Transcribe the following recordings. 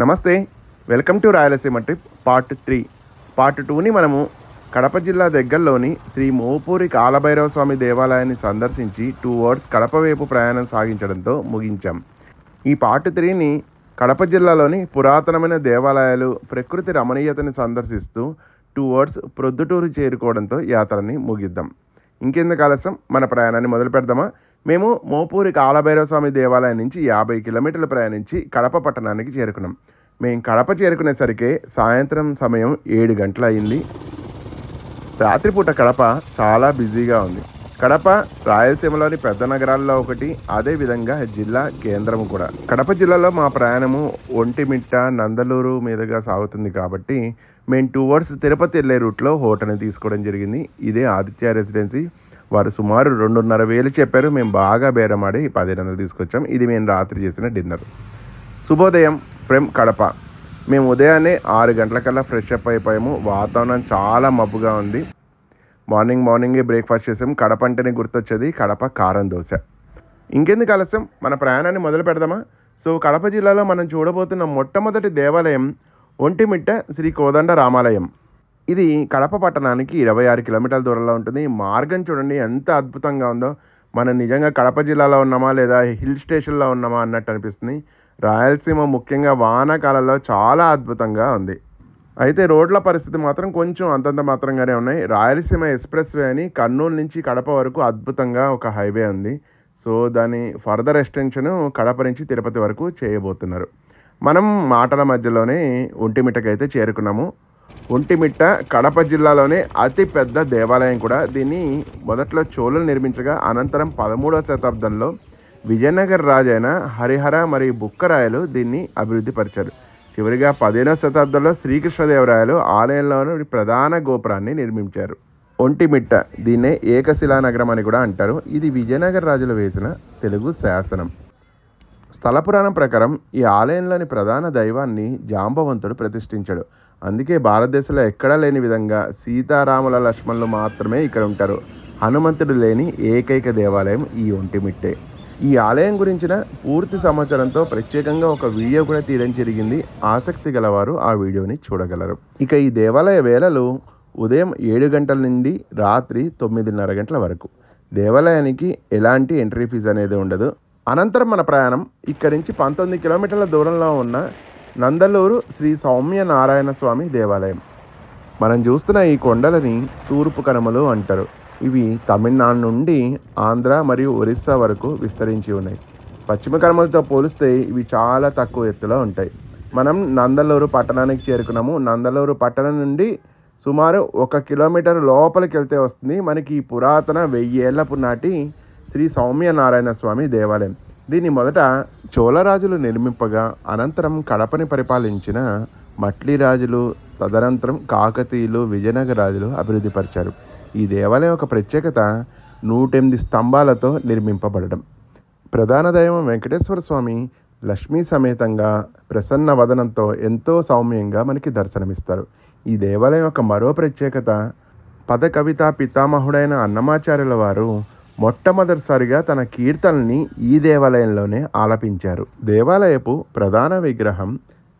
నమస్తే, welcome to Rayalaseema trip part 3. Part 2ని మనము కడప జిల్లా దగ్గరలోని శ్రీ మోపూరి కాలభైరవ స్వామి దేవాలయాన్ని సందర్శించి 2 అవర్స్ కడప వైపు ప్రయాణం సాగించడంతో ముగించాం. ఈ పార్ట్ 3ని కడప జిల్లాలోని పురాతనమైన దేవాలయాలు, ప్రకృతి రమణీయతని సందర్శిస్తూ 2 అవర్స్ ప్రొద్దుటూరు చేరుకోవడంతో యాత్రని ముగిద్దాం. ఇంకెందుకు ఆలస్యం, మన ప్రయాణాన్ని మొదలు పెడదామా? మేము మోపూరి కాలభైరవ స్వామి దేవాలయం నుంచి 50 కిలోమీటర్లు ప్రయాణించి కడప పట్టణానికి చేరుకున్నాం. మేము కడప చేరుకునేసరికి సాయంత్రం సమయం 7 గంటలు అయింది. రాత్రిపూట కడప చాలా బిజీగా ఉంది. కడప రాయలసీమలోని పెద్ద నగరాల్లో ఒకటి, అదేవిధంగా జిల్లా కేంద్రం కూడా. కడప జిల్లాలో మా ప్రయాణము ఒంటిమిట్ట, నందలూరు మీదుగా సాగుతుంది కాబట్టి మేము 2 అవర్స్ తిరుపతి వెళ్ళే రూట్లో హోటల్ని తీసుకోవడం జరిగింది. ఇదే ఆదిత్య రెసిడెన్సీ. వారు సుమారు 2,500 చెప్పారు. మేము బాగా బేరమాడి 1,500 తీసుకొచ్చాం. ఇది మేము రాత్రి చేసిన డిన్నర్. శుభోదయం ఫ్రమ్ కడప. మేము ఉదయాన్నే 6 గంటలకల్లా ఫ్రెష్ అప్ అయిపోయాము. వాతావరణం చాలా మబ్బుగా ఉంది. మార్నింగే బ్రేక్ఫాస్ట్ చేసాము. కడప అంటేనే గుర్తొచ్చేది కడప కారం దోశ. ఇంకెందుకు ఆలస్యం, మన ప్రయాణాన్ని మొదలు పెడదామా? సో కడప జిల్లాలో మనం చూడబోతున్న మొట్టమొదటి దేవాలయం ఒంటిమిట్ట శ్రీ కోదండ రామాలయం. ఇది కడప పట్టణానికి 26 కిలోమీటర్ల దూరంలో ఉంటుంది. మార్గం చూడండి ఎంత అద్భుతంగా ఉందో. మనం నిజంగా కడప జిల్లాలో ఉన్నామా లేదా హిల్ స్టేషన్లో ఉన్నామా అన్నట్టు అనిపిస్తుంది. రాయలసీమ ముఖ్యంగా వానాకాలంలో చాలా అద్భుతంగా ఉంది. అయితే రోడ్ల పరిస్థితి మాత్రం కొంచెం అంతంత మాత్రంగానే ఉన్నాయి. రాయలసీమ ఎక్స్ప్రెస్ వే అని కర్నూలు నుంచి కడప వరకు అద్భుతంగా ఒక హైవే ఉంది. సో దాని ఫర్దర్ ఎక్స్టెన్షన్ కడప నుంచి తిరుపతి వరకు చేయబోతున్నారు. మనం మాటల మధ్యలోనే ఒంటిమిట్టకి అయితే చేరుకున్నాము. ఒంటిమిట్ట కడప జిల్లాలోనే అతి పెద్ద దేవాలయం కూడా. దీన్ని మొదట్లో చోళులు నిర్మించగా అనంతరం 13వ శతాబ్దంలో విజయనగర రాజైన హరిహర మరియు బుక్కరాయలు దీన్ని అభివృద్ధి పరిచారు. చివరిగా 15వ శతాబ్దంలో శ్రీకృష్ణదేవరాయలు ఆలయంలోని ప్రధాన గోపురాన్ని నిర్మించారు. ఒంటిమిట్ట దీన్నే ఏకశిలా నగరం అని కూడా అంటారు. ఇది విజయనగర రాజులు వేసిన తెలుగు శాసనం. స్థల పురాణం ప్రకారం ఈ ఆలయంలోని ప్రధాన దైవాన్ని జాంబవంతుడు ప్రతిష్ఠించాడు. అందుకే భారతదేశంలో ఎక్కడా లేని విధంగా సీతారాముల లక్ష్మణులు మాత్రమే ఇక్కడ ఉంటారు. హనుమంతుడు లేని ఏకైక దేవాలయం ఈ ఒంటిమిట్టే. ఈ ఆలయం గురించిన పూర్తి సమాచారంతో ప్రత్యేకంగా ఒక వీడియో కూడా తీయడం జరిగింది. ఆసక్తి గలవారు ఆ వీడియోని చూడగలరు. ఇక ఈ దేవాలయ వేళలు ఉదయం 7 గంటల నుండి రాత్రి 9:30 గంటల వరకు. దేవాలయానికి ఎలాంటి ఎంట్రీ ఫీజు అనేది ఉండదు. అనంతరం మన ప్రయాణం ఇక్కడి నుంచి 19 కిలోమీటర్ల దూరంలో ఉన్న నందలూరు శ్రీ సౌమ్య నారాయణ స్వామి దేవాలయం. మనం చూస్తున్న ఈ కొండలని తూర్పు కనుమలు అంటారు. ఇవి తమిళనాడు నుండి ఆంధ్ర మరియు ఒరిస్సా వరకు విస్తరించి ఉన్నాయి. పశ్చిమ కనుమలతో పోలిస్తే ఇవి చాలా తక్కువ ఎత్తులో ఉంటాయి. మనం నందలూరు పట్టణానికి చేరుకున్నాము. నందలూరు పట్టణం నుండి సుమారు 1 కిలోమీటర్ లోపలికి వెళ్తే వస్తుంది మనకి ఈ పురాతన 1000 ఏళ్లపు నాటి శ్రీ సౌమ్య నారాయణ స్వామి దేవాలయం. దీన్ని మొదట చోళరాజులు నిర్మింపగా అనంతరం కడపని పరిపాలించిన మట్లి రాజులు, తదనంతరం కాకతీయులు, విజయనగర రాజులు అభివృద్ధి పరిచారు. ఈ దేవాలయం ఒక ప్రత్యేకత 108 స్తంభాలతో నిర్మింపబడడం. ప్రధాన దైవం వెంకటేశ్వర స్వామి లక్ష్మీ సమేతంగా ప్రసన్న వదనంతో ఎంతో సౌమ్యంగా మనకి దర్శనమిస్తారు. ఈ దేవాలయం యొక్క మరో ప్రత్యేకత పద కవితా పితామహుడైన అన్నమాచార్యుల వారు మొట్టమొదటిసారిగా తన కీర్తనల్ని ఈ దేవాలయంలోనే ఆలపించారు. దేవాలయపు ప్రధాన విగ్రహం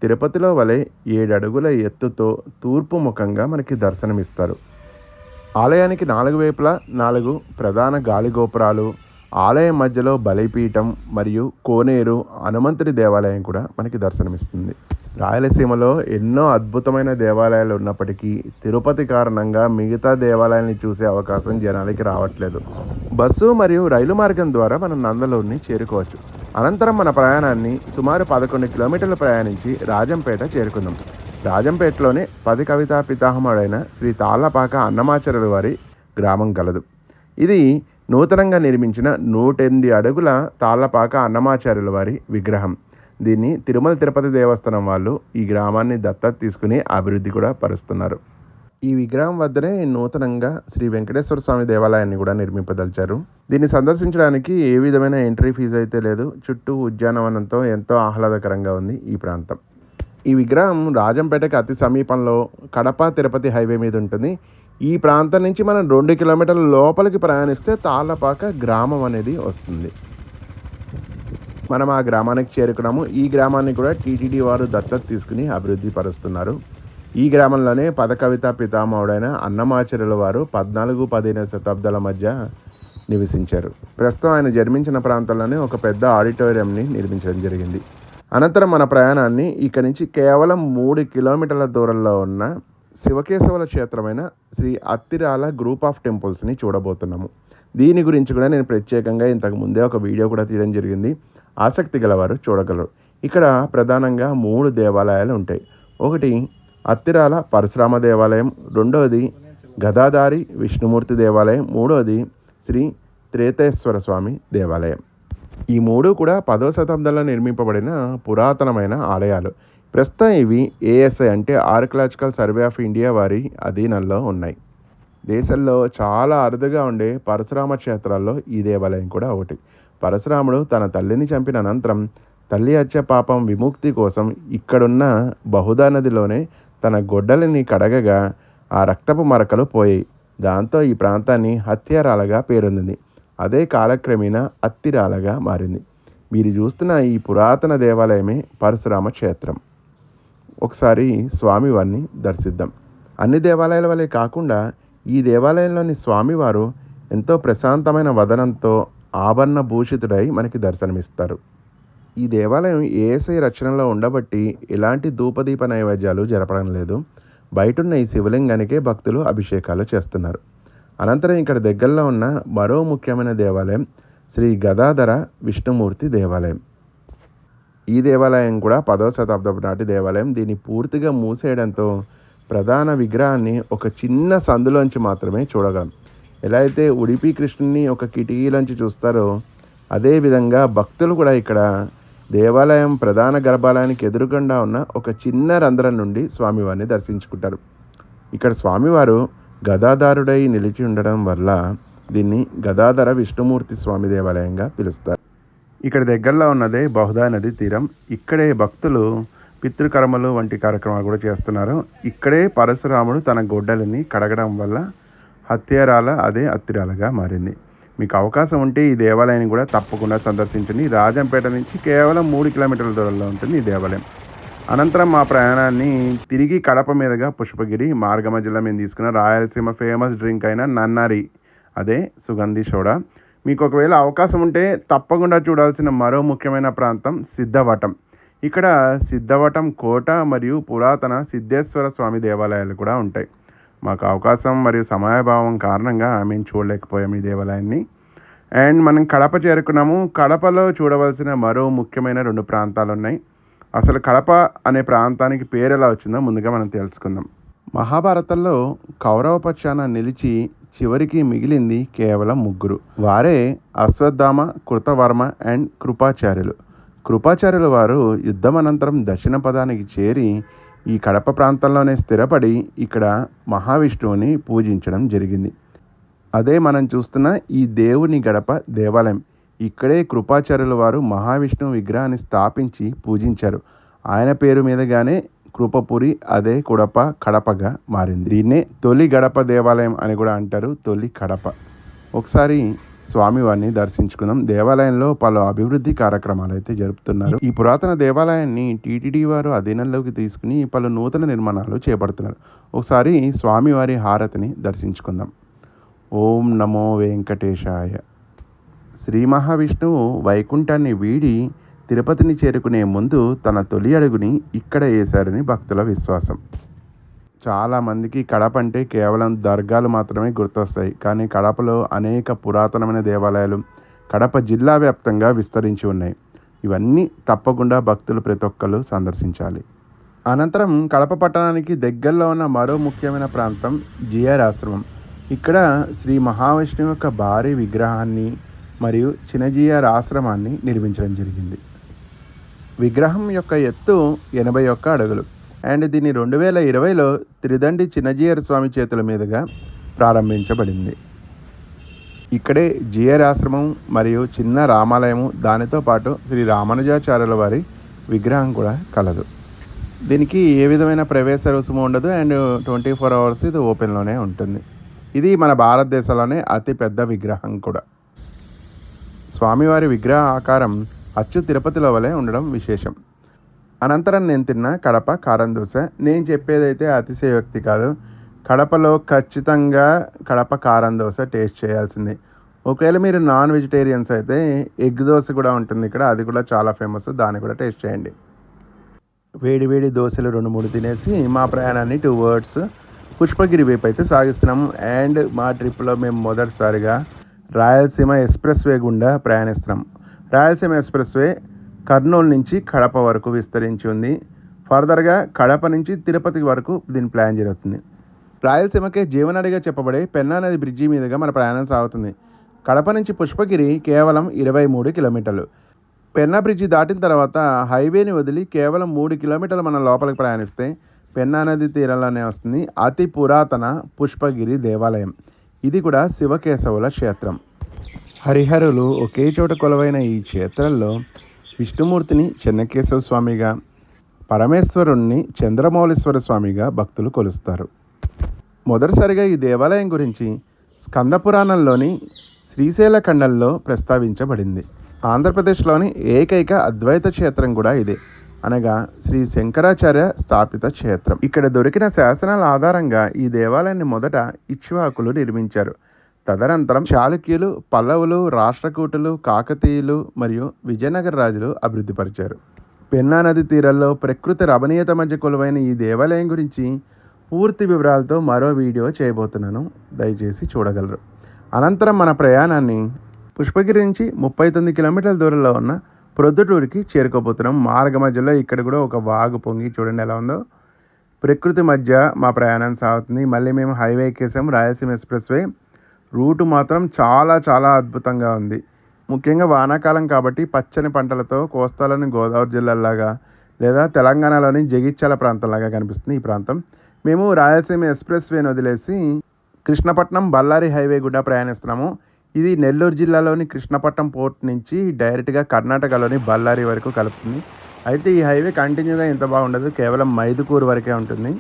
తిరుపతిలో వలె 7 అడుగుల ఎత్తుతో తూర్పు ముఖంగా మనకి దర్శనమిస్తారు. ఆలయానికి 4 వైపులా 4 ప్రధాన గాలి గోపురాలు, ఆలయం మధ్యలో బలిపీఠం మరియు కోనేరు హనుమంతుడి దేవాలయం కూడా మనకి దర్శనమిస్తుంది. రాయలసీమలో ఎన్నో అద్భుతమైన దేవాలయాలు ఉన్నప్పటికీ తిరుపతి కారణంగా మిగతా దేవాలయాన్ని చూసే అవకాశం జనాలకి రావట్లేదు. బస్సు మరియు రైలు మార్గం ద్వారా మనం నందలూరుని చేరుకోవచ్చు. అనంతరం మన ప్రయాణాన్ని సుమారు 11 కిలోమీటర్లు ప్రయాణించి రాజంపేట చేరుకుందాం. రాజంపేటలోనే 10 కవితా పితామహుడైన శ్రీ తాళ్లపాక అన్నమాచార్యుల వారి గ్రామం కలదు. ఇది నూతనంగా నిర్మించిన 108 అడుగుల తాళ్లపాక అన్నమాచార్యుల వారి విగ్రహం. దీన్ని తిరుమల తిరుపతి దేవస్థానం వాళ్ళు ఈ గ్రామాన్ని దత్తత తీసుకుని అభివృద్ధి కూడా పరుస్తున్నారు. ఈ విగ్రహం వద్దనే నూతనంగా శ్రీ వెంకటేశ్వర స్వామి దేవాలయాన్ని కూడా నిర్మింపదలిచారు. దీన్ని సందర్శించడానికి ఏ విధమైన ఎంట్రీ ఫీజు అయితే లేదు. చుట్టూ ఉద్యానవనంతో ఎంతో ఆహ్లాదకరంగా ఉంది ఈ ప్రాంతం. ఈ విగ్రహం రాజంపేటకి అతి సమీపంలో కడప తిరుపతి హైవే మీద ఉంటుంది. ఈ ప్రాంతం నుంచి మనం 2 కిలోమీటర్ల లోపలికి ప్రయాణిస్తే తాళ్లపాక గ్రామం అనేది వస్తుంది. మనం ఆ గ్రామానికి చేరుకున్నాము. ఈ గ్రామాన్ని కూడా టీటీడీ వారు దత్తత తీసుకుని అభివృద్ధి పరుస్తున్నారు. ఈ గ్రామంలోనే పదకవిత పితామహుడైన అన్నమాచార్యుల వారు 14-15 శతాబ్దాల మధ్య నివసించారు. ప్రస్తుతం ఆయన జన్మించిన ప్రాంతంలోనే ఒక పెద్ద ఆడిటోరియంని నిర్మించడం జరిగింది. అనంతరం మన ప్రయాణాన్ని ఇక్కడి నుంచి కేవలం 3 కిలోమీటర్ల దూరంలో ఉన్న శివకేశవుల క్షేత్రమైన శ్రీ అత్తిరాల గ్రూప్ ఆఫ్ టెంపుల్స్ని చూడబోతున్నాము. దీని గురించి కూడా నేను ప్రత్యేకంగా ఇంతకు ముందే ఒక వీడియో కూడా తీయడం జరిగింది. ఆసక్తి గలవారు చూడగలరు. ఇక్కడ ప్రధానంగా 3 దేవాలయాలు ఉంటాయి. ఒకటి అత్తిరాల పరశురామ దేవాలయం, రెండవది గదాధారి విష్ణుమూర్తి దేవాలయం, మూడవది శ్రీ త్రేతేశ్వర స్వామి దేవాలయం. ఈ 3 కూడా 10వ శతాబ్దంలో నిర్మింపబడిన పురాతనమైన ఆలయాలు. ప్రస్తుతం ఇవి ఏఎస్ఐ అంటే ఆర్కియలాజికల్ సర్వే ఆఫ్ ఇండియా వారి అధీనంలో ఉన్నాయి. దేశంలో చాలా అరుదుగా ఉండే పరశురామ క్షేత్రాల్లో ఈ దేవాలయం కూడా ఒకటి. పరశురాముడు తన తల్లిని చంపిన అనంతరం తల్లి హత్య పాపం విముక్తి కోసం ఇక్కడున్న బహుదా నదిలోనే తన గొడ్డలిని కడగగా ఆ రక్తపు మరకలు పోయాయి. దాంతో ఈ ప్రాంతాన్ని హత్యారాలగా పేరొందింది. అదే కాలక్రమేణా అత్తిరాలగా మారింది. మీరు చూస్తున్న ఈ పురాతన దేవాలయమే పరశురామ క్షేత్రం. ఒకసారి స్వామివారిని దర్శిద్దాం. అన్ని దేవాలయాల వలె కాకుండా ఈ దేవాలయంలోని స్వామివారు ఎంతో ప్రశాంతమైన వదనంతో ఆభరణ భూషితుడై మనకి దర్శనమిస్తారు. ఈ దేవాలయం ఏఎస్ఐ రచనలో ఉండబట్టి ఎలాంటి ధూపదీప నైవేద్యాలు జరపడం లేదు. బయటున్న ఈ శివలింగానికే భక్తులు అభిషేకాలు చేస్తున్నారు. అనంతరం ఇక్కడ దగ్గరలో ఉన్న మరో ముఖ్యమైన దేవాలయం శ్రీ గదాధర విష్ణుమూర్తి దేవాలయం. ఈ దేవాలయం కూడా 10వ శతాబ్దపు నాటి దేవాలయం. దీన్ని పూర్తిగా మూసేయడంతో ప్రధాన విగ్రహాన్ని ఒక చిన్న సందులోంచి మాత్రమే చూడగలం. ఎలా అయితే ఉడిపి కృష్ణుని ఒక కిటికీలోంచి చూస్తారో అదేవిధంగా భక్తులు కూడా ఇక్కడ దేవాలయం ప్రధాన గర్భాలయానికి ఎదురుగుండా ఉన్న ఒక చిన్న రంధ్రం నుండి స్వామివారిని దర్శించుకుంటారు. ఇక్కడ స్వామివారు గదాధారుడై నిలిచి ఉండడం వల్ల దీన్ని గదాధర విష్ణుమూర్తి స్వామి దేవాలయంగా పిలుస్తారు. ఇక్కడ దగ్గరలో ఉన్నదే బహుదా నది తీరం. ఇక్కడే భక్తులు పితృకర్మలు వంటి కార్యక్రమాలు కూడా చేస్తున్నారు. ఇక్కడే పరశురాముడు తన గొడ్డలిని కడగడం వల్ల హత్యారాల అదే అత్తిరాలగా మారింది. మీకు అవకాశం ఉంటే ఈ దేవాలయాన్ని కూడా తప్పకుండా సందర్శించండి. రాజంపేట నుంచి కేవలం 3 కిలోమీటర్ల దూరంలో ఉంటుంది ఈ దేవాలయం. అనంతరం మా ప్రయాణాన్ని తిరిగి కడప మీదుగా పుష్పగిరి మార్గ మధ్యలో మేము తీసుకున్న రాయలసీమ ఫేమస్ డ్రింక్ అయిన నన్నారి, అదే సుగంధి సోడా. మీకు ఒకవేళ అవకాశం ఉంటే తప్పకుండా చూడాల్సిన మరో ముఖ్యమైన ప్రాంతం సిద్ధవటం. ఇక్కడ సిద్ధవటం కోట మరియు పురాతన సిద్ధేశ్వర స్వామి దేవాలయాలు కూడా ఉంటాయి. మాకు అవకాశం మరియు సమయాభావం కారణంగా మేము చూడలేకపోయాం ఈ దేవాలయాన్ని. అండ్ మనం కడప చేరుకున్నాము. కడపలో చూడవలసిన మరో ముఖ్యమైన 2 ప్రాంతాలు ఉన్నాయి. అసలు కడప అనే ప్రాంతానికి పేరు ఎలా వచ్చిందో ముందుగా మనం తెలుసుకుందాం. మహాభారతంలో కౌరవ పక్షాన నిలిచి చివరికి మిగిలింది కేవలం 3. వారే అశ్వత్థామ, కృతవర్మ అండ్ కృపాచార్యులు. కృపాచార్యుల వారు యుద్ధం అనంతరం దక్షిణ పదానికి చేరి ఈ కడప ప్రాంతంలోనే స్థిరపడి ఇక్కడ మహావిష్ణువుని పూజించడం జరిగింది. అదే మనం చూస్తున్న ఈ దేవుని గడప దేవాలయం. ఇక్కడే కృపాచార్యుల వారు మహావిష్ణువు విగ్రహాన్ని స్థాపించి పూజించారు. ఆయన పేరు మీదగానే కృపపురి, అదే కడపగా మారింది. దీన్నే తొలి గడప దేవాలయం అని కూడా అంటారు, తొలి కడప. ఒకసారి స్వామివారిని దర్శించుకుందాం. దేవాలయంలో పలు అభివృద్ధి కార్యక్రమాలు అయితే జరుపుతున్నారు. ఈ పురాతన దేవాలయాన్ని టీటీడీ వారు అధీనంలోకి తీసుకుని పలు నూతన నిర్మాణాలు చేపడుతున్నారు. ఒకసారి స్వామివారి హారతిని దర్శించుకుందాం. ఓం నమో వెంకటేశాయ. శ్రీ మహావిష్ణువు వైకుంఠాన్ని వీడి తిరుపతిని చేరుకునే ముందు తన తొలి అడుగుని ఇక్కడ వేశారని భక్తుల విశ్వాసం. చాలామందికి కడప అంటే కేవలం దర్గాలు మాత్రమే గుర్తొస్తాయి. కానీ కడపలో అనేక పురాతనమైన దేవాలయాలు కడప జిల్లా వ్యాప్తంగా విస్తరించి ఉన్నాయి. ఇవన్నీ తప్పకుండా భక్తులు ప్రతి ఒక్కరు సందర్శించాలి. అనంతరం కడప పట్టణానికి దగ్గరలో ఉన్న మరో ముఖ్యమైన ప్రాంతం జిఆర్ ఆశ్రమం. ఇక్కడ శ్రీ మహావిష్ణువు యొక్క భారీ విగ్రహాన్ని మరియు చిన్నజిఆర్ ఆశ్రమాన్ని నిర్మించడం జరిగింది. విగ్రహం యొక్క ఎత్తు 81 అడుగులు. అండ్ దీన్ని 2020లో త్రిదండి చిన్నజీయర్ స్వామి చేతుల మీదుగా ప్రారంభించబడింది. ఇక్కడే జిఆర్ ఆశ్రమం మరియు చిన్న రామాలయము, దానితో పాటు శ్రీ రామానుజాచార్యుల వారి విగ్రహం కూడా కలదు. దీనికి ఏ విధమైన ప్రవేశ రుసుము ఉండదు. అండ్ 24 అవర్స్ ఇది ఓపెన్లోనే ఉంటుంది. ఇది మన భారతదేశంలోనే అతి పెద్ద విగ్రహం కూడా. స్వామివారి విగ్రహ ఆకారం అచ్చు తిరుపతిలో వలె ఉండడం విశేషం. అనంతరం నేను తిన్న కడప కారం దోశ. నేను చెప్పేదైతే అతిశయోక్తి కాదు. కడపలో ఖచ్చితంగా కడప కారం దోశ టేస్ట్ చేయాల్సిందే. ఒకవేళ మీరు నాన్ వెజిటేరియన్స్ అయితే ఎగ్ దోశ కూడా ఉంటుంది ఇక్కడ, అది కూడా చాలా ఫేమస్, దాన్ని కూడా టేస్ట్ చేయండి. వేడి వేడి దోశలు 2-3 తినేసి మా ప్రయాణాన్ని టువర్డ్స్ పుష్పగిరి వైపు అయితే సాగిస్తున్నాము. అండ్ మా ట్రిప్లో మేము మొదటిసారిగా రాయలసీమ ఎక్స్ప్రెస్ వే గుండా ప్రయాణిస్తున్నాం. రాయలసీమ ఎక్స్ప్రెస్ వే కర్నూలు నుంచి కడప వరకు విస్తరించి ఉంది. ఫర్దర్గా కడప నుంచి తిరుపతి వరకు దీని ప్లాన్ జరుగుతుంది. రాయలసీమకే జీవనాడిగా చెప్పబడే పెన్నా నది బ్రిడ్జి మీదుగా మన ప్రయాణం సాగుతుంది. కడప నుంచి పుష్పగిరి కేవలం 23 కిలోమీటర్లు. పెన్నా బ్రిడ్జి దాటిన తర్వాత హైవేని వదిలి కేవలం 3 కిలోమీటర్లు మనం లోపలికి ప్రయాణిస్తే పెన్నా నది తీరంలోనే వస్తుంది అతి పురాతన పుష్పగిరి దేవాలయం. ఇది కూడా శివకేశవుల క్షేత్రం. హరిహరులు ఒకే చోట కొలువైన ఈ క్షేత్రంలో విష్ణుమూర్తిని చెన్నకేశవ స్వామిగా, పరమేశ్వరుణ్ణి చంద్రమౌళీశ్వర స్వామిగా భక్తులు కొలుస్తారు. మొదటిసారిగా ఈ దేవాలయం గురించి స్కంద పురాణంలోని శ్రీశైల ఖండంలో ప్రస్తావించబడింది. ఆంధ్రప్రదేశ్లోని ఏకైక అద్వైత క్షేత్రం కూడా ఇదే, అనగా శ్రీ శంకరాచార్య స్థాపిత క్షేత్రం. ఇక్కడ దొరికిన శాసనాల ఆధారంగా ఈ దేవాలయాన్ని మొదట ఇక్ష్వాకులు నిర్మించారు. తదనంతరం చాళుక్యులు, పల్లవులు, రాష్ట్రకూటులు, కాకతీయులు మరియు విజయనగర రాజులు అభివృద్ధిపరిచారు. పెన్నా నది తీరంలో ప్రకృతి రమణీయత మధ్య కొలువైన ఈ దేవాలయం గురించి పూర్తి వివరాలతో మరో వీడియో చేయబోతున్నాను, దయచేసి చూడగలరు. అనంతరం మన ప్రయాణాన్ని పుష్పగిరి నుంచి 39 కిలోమీటర్ల దూరంలో ఉన్న ప్రొద్దుటూరుకి చేరుకోబోతున్నాం. మార్గ మధ్యలో ఇక్కడ కూడా ఒక వాగు పొంగి చూడండి ఎలా ఉందో. ప్రకృతి మధ్య మా ప్రయాణం సాగుతుంది. మళ్ళీ మేము హైవే ఎక్కేసాం, రాయలసీమ ఎక్స్ప్రెస్ వే. రూటు మాత్రం చాలా చాలా అద్భుతంగా ఉంది. ముఖ్యంగా వానాకాలం కాబట్టి పచ్చని పంటలతో కోస్తాలోని గోదావరి జిల్లాలాగా లేదా తెలంగాణలోని జగిత్యాల ప్రాంతంలాగా కనిపిస్తుంది ఈ ప్రాంతం. మేము రాయలసీమ ఎక్స్ప్రెస్ వేని వదిలేసి కృష్ణపట్నం బళ్ళారి హైవే గుండా ప్రయాణిస్తున్నాము. ఇది నెల్లూరు జిల్లాలోని కృష్ణపట్నం పోర్ట్ నుంచి డైరెక్ట్గా కర్ణాటకలోని బళ్ళారి వరకు కలుపుతుంది. అయితే ఈ హైవే కంటిన్యూగా ఇంత బాగుండదు, కేవలం మైదుకూరు వరకే ఉంటుంది.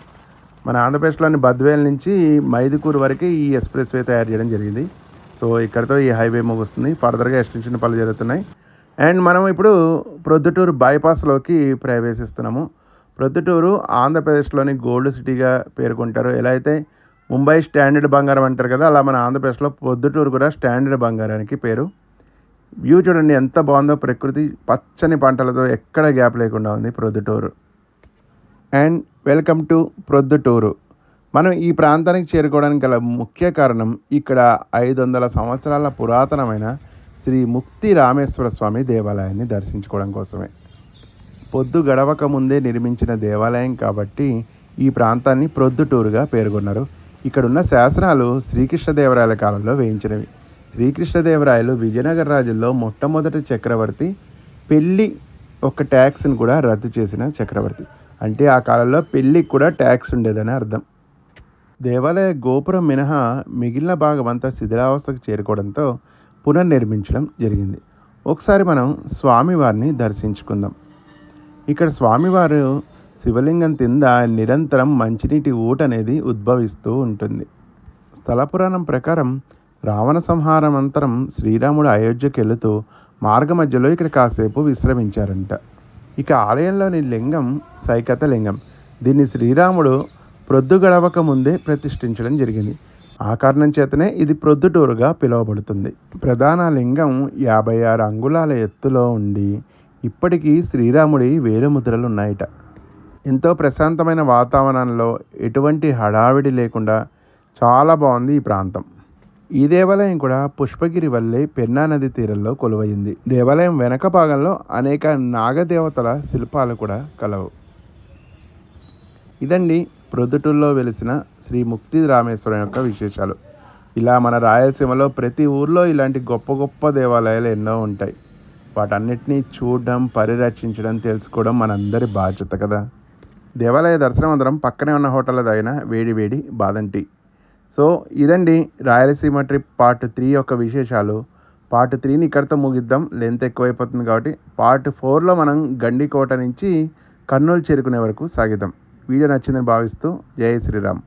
మన ఆంధ్రప్రదేశ్లోని బద్వేల్ నుంచి మైదుకూరు వరకు ఈ ఎక్స్ప్రెస్ వే తయారు చేయడం జరిగింది. సో ఇక్కడితో ఈ హైవే ముగుస్తుంది. ఫర్దర్గా ఎక్స్టెన్షన్ పనులు జరుగుతున్నాయి. అండ్ మనం ఇప్పుడు ప్రొద్దుటూరు బైపాస్లోకి ప్రవేశిస్తున్నాము. ప్రొద్దుటూరు ఆంధ్రప్రదేశ్లోని గోల్డ్ సిటీగా పేర్కొంటారు. ఎలా అయితే ముంబై స్టాండర్డ్ బంగారం అంటారు కదా, అలా మన ఆంధ్రప్రదేశ్లో ప్రొద్దుటూరు కూడా స్టాండర్డ్ బంగారానికి పేరు. వ్యూ చూడండి ఎంత బాగుందో, ప్రకృతి పచ్చని పంటలతో ఎక్కడ గ్యాప్ లేకుండా ఉంది Proddatur. And welcome to Proddatur. మనం ఈ ప్రాంతానికి చేరుకోవడానికి గల ముఖ్య కారణం ఇక్కడ 500 సంవత్సరాల పురాతనమైన శ్రీ ముక్తి రామేశ్వర స్వామి దేవాలయాన్ని దర్శించుకోవడం కోసమే. పొద్దు గడవక ముందే నిర్మించిన దేవాలయం కాబట్టి ఈ ప్రాంతాన్ని ప్రొద్దుటూరుగా పేర్కొన్నారు. ఇక్కడున్న శాసనాలు శ్రీకృష్ణదేవరాయల కాలంలో వేయించినవి. శ్రీకృష్ణదేవరాయలు విజయనగర రాజుల్లో మొట్టమొదటి చక్రవర్తి. పెళ్ళి ఒక ట్యాక్స్ని కూడా రద్దు చేసిన చక్రవర్తి. అంటే ఆ కాలంలో పెళ్ళికి కూడా ట్యాక్స్ ఉండేదని అర్థం. దేవాలయ గోపురం మినహా మిగిలిన భాగం అంతా శిథిలావస్థకు చేరుకోవడంతో పునర్నిర్మించడం జరిగింది. ఒకసారి మనం స్వామివారిని దర్శించుకుందాం. ఇక్కడ స్వామివారు శివలింగం కింద నిరంతరం మంచినీటి ఊట అనేది ఉద్భవిస్తూ ఉంటుంది. స్థల పురాణం ప్రకారం రావణ సంహారం అనంతరం శ్రీరాముడు అయోధ్యకు వెళుతూ మార్గ మధ్యలో ఇక్కడ కాసేపు విశ్రమించారంట. ఇక ఆలయంలోని లింగం సైకత లింగం. దీన్ని శ్రీరాముడు ప్రొద్దు గడవక ముందే ప్రతిష్ఠించడం జరిగింది. ఆ కారణం చేతనే ఇది ప్రొద్దుటూరుగా పిలువబడుతుంది. ప్రధాన లింగం 56 అంగుళాల ఎత్తులో ఉండి ఇప్పటికీ శ్రీరాముడి వేలుముద్రలు ఉన్నాయట. ఎంతో ప్రశాంతమైన వాతావరణంలో ఎటువంటి హడావిడి లేకుండా చాలా బాగుంది ఈ ప్రాంతం. ఈ దేవాలయం కూడా పుష్పగిరి వల్లే పెన్నా నది తీరంలో కొలువైంది. దేవాలయం వెనక భాగంలో అనేక నాగదేవతల శిల్పాలు కూడా కలవు. ఇదండి ప్రొద్దుటూరులో వెలిసిన శ్రీ ముక్తి రామేశ్వరం యొక్క విశేషాలు. ఇలా మన రాయలసీమలో ప్రతి ఊర్లో ఇలాంటి గొప్ప గొప్ప దేవాలయాలు ఎన్నో ఉంటాయి. వాటన్నిటినీ చూడడం, పరిరక్షించడం, తెలుసుకోవడం మనందరి బాధ్యత కదా. దేవాలయ దర్శనం అందరం పక్కనే ఉన్న హోటల్లో తాగిన వేడి వేడి బాదం టీ. సో ఇదండి రాయలసీమ ట్రిప్ పార్ట్ 3 యొక్క విశేషాలు. పార్ట్ 3ని ఇక్కడితో ముగిద్దాం, లెంత్ ఎక్కువైపోతుంది కాబట్టి. పార్ట్ 4లో మనం గండికోట నుంచి కర్నూలు చేరుకునే వరకు సాగిద్దాం. వీడియో నచ్చిందని భావిస్తూ జై శ్రీరామ్.